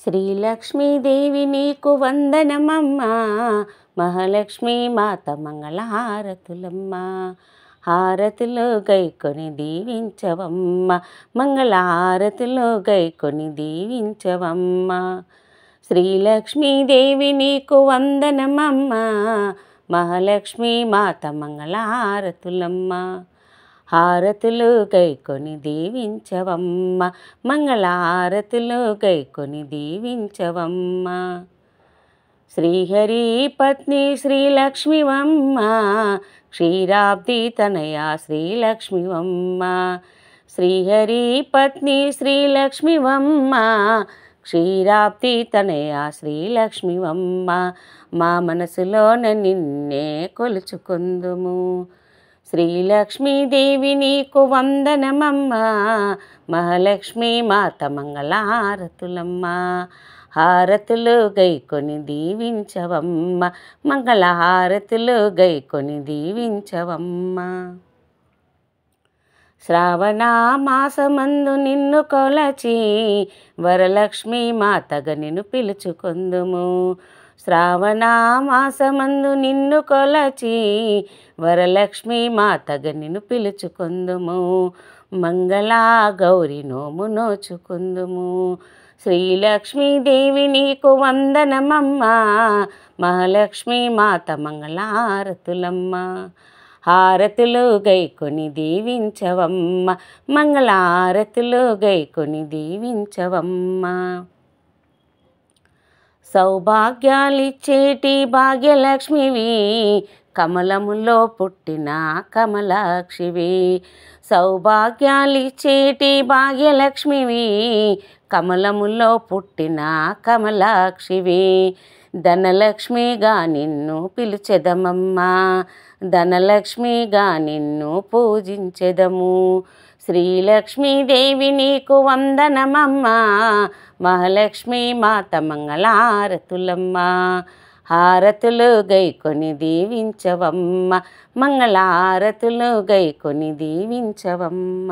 శ్రీలక్ష్మీదేవి నీకు వందనమమ్మా, మహాలక్ష్మీ మాత మంగళహారతులమ్మ. హారతులు గైకొని దీవించవమ్మ, మంగళహారతులు గైకొని దీవించవమ్మ. శ్రీలక్ష్మీదేవి నీకు వందనమమ్మా, మహాలక్ష్మీ మాత మంగళహారతులమ్మ. హారతులు గైకొని దీవించవమ్మ, మంగళహారతులు గైకొని దీవించవమ్మ. శ్రీహరి పత్ని శ్రీలక్ష్మివమ్మ, క్షీరాబ్ది తనయ శ్రీలక్ష్మివమ్మ. శ్రీహరి పత్ని శ్రీలక్ష్మివమ్మ, క్షీరాబ్ది తనయ శ్రీలక్ష్మివమ్మ. మా మనసులోన నిన్నే కొలుచుకుందుము. శ్రీలక్ష్మీదేవి నీకు వందనమమ్మ, మహాలక్ష్మీ మాత మంగళహారతులమ్మ. హారతులు గైకొని దీవించవమ్మ, మంగళహారతులు గైకొని దీవించవమ్మ. శ్రావణ మాసమందు నిన్ను కొలచి, వరలక్ష్మీ మాతగా నిన్ను పిలుచుకొందుము. శ్రావణ మాసమందు నిన్ను కొలచి, వరలక్ష్మీ మాతగా నిన్ను పిలుచుకొందుము. మంగళ గౌరి నోము నోచుకుందుము. శ్రీలక్ష్మీదేవి నీకు వందనమమ్మ, మహాలక్ష్మీ మాత మంగళహారతులమ్మ. హారతులు గైకొని దీవించవమ్మ, మంగళహారతులు గైకొని దీవించవమ్మ. సౌభాగ్యాలిచ్చేటి భాగ్యలక్ష్మివి, కమలములో పుట్టిన కమలాక్షివి. సౌభాగ్యాలిచ్చేటి భాగ్యలక్ష్మివి, కమలములో పుట్టిన కమలాక్షివి. ధనలక్ష్మిగా నిన్ను పిలిచెదమమ్మా, ధనలక్ష్మిగా నిన్ను పూజించెదము. శ్రీలక్ష్మీదేవి నీకు వందనమమ్మ, మహాలక్ష్మీ మాత మంగళహారతులమ్మ. హారతులు గైకొని దీవించవమ్మ, మంగళహారతులు గైకొని దీవించవమ్మ.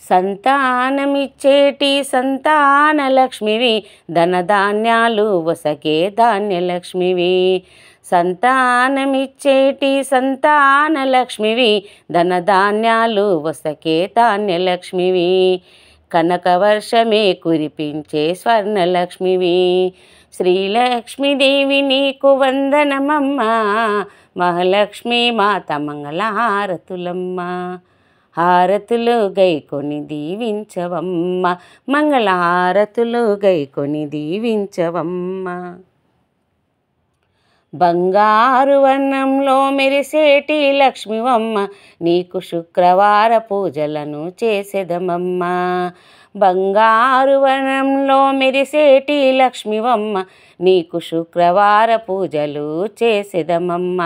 సంతానమిచ్చేటి సంతానలక్ష్మివి, ధనధాన్యాలు వసగే ధాన్యలక్ష్మివి. సంతానమిచ్చేటి సంతానలక్ష్మివి, ధనధాన్యాలు వసగే ధాన్యలక్ష్మివి. కనకవర్షమే కురిపించే స్వర్ణలక్ష్మివి. శ్రీలక్ష్మీదేవి నీకు వందనమమ్మ, మహాలక్ష్మీ మాత మంగళహారతులమ్మ. హారతులు గైకొని దీవించవమ్మ, మంగళహారతులు గైకొని దీవించవమ్మ. బంగారు వర్ణంలో మెరిసేటి లక్ష్మివమ్మ, నీకు శుక్రవార పూజలను చేసెదమమ్మ. బంగారు వర్ణంలో మెరిసేటి లక్ష్మివమ్మ, నీకు శుక్రవార పూజలు చేసెదమమ్మ.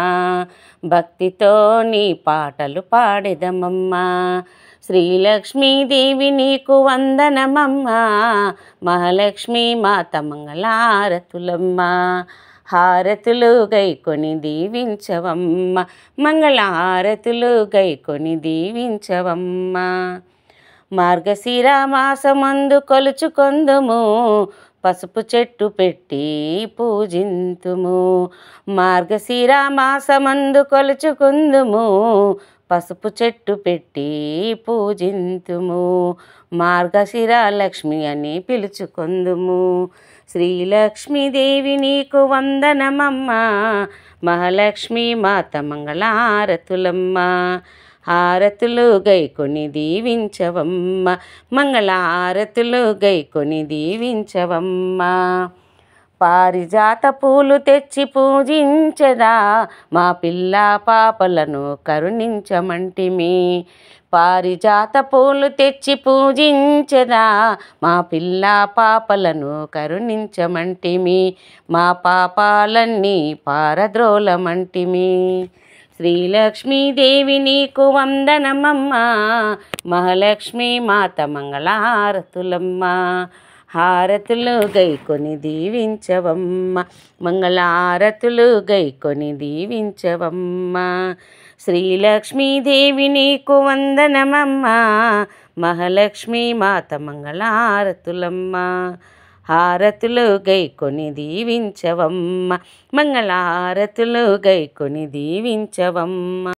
భక్తితో నీ పాటలు పాడెదమమ్మ. శ్రీలక్ష్మీదేవి నీకు వందనమమ్మ, మహాలక్ష్మీ మాత మంగళహారతులమ్మ. హారతులు గైకొని దీవించవమ్మ, మంగళహారతులు గైకొని దీవించవమ్మ. మార్గశిర మాసమందు కొలుచుకొందుము, పసుపు చెట్టు పెట్టి పూజింతుము. మార్గశిర మాసమందు కొలుచుకొందుము, పసుపు చెట్టు పెట్టి పూజింతుము. మార్గశిర లక్ష్మి అని పిలుచుకొందుము. శ్రీలక్ష్మీదేవి నీకు వందనమమ్మ, మహాలక్ష్మీ మాత మంగళహారతులమ్మ. హారతులు గైకొని దీవించవమ్మ, మంగళహారతులు గైకొని దీవించవమ్మ. పారిజాత పూలు తెచ్చి పూజించెదా, మా పిల్ల పాపలను కరుణించమంటిమి. పారిజాత పూలు తెచ్చి పూజించెదా, మా పిల్ల పాపలను కరుణించమంటిమి. మా పాపాలన్నీ పారద్రోలమంటిమి. శ్రీలక్ష్మీదేవి నీకు వందనమమ్మ, మహాలక్ష్మీ మాత మంగళహారతులమ్మ. హారతులు గైకొని దీవించవమ్మ మంగళహారతులు గైకొని దీవించవమ్మ శ్రీలక్ష్మీదేవి నీకు వందనమమ్మ మహాలక్ష్మీ మాత మంగళహారతులమ్మ హారతులు గైకొని దీవించవమ్మ మంగళహారతులు గైకొని దీవించవమ్మ.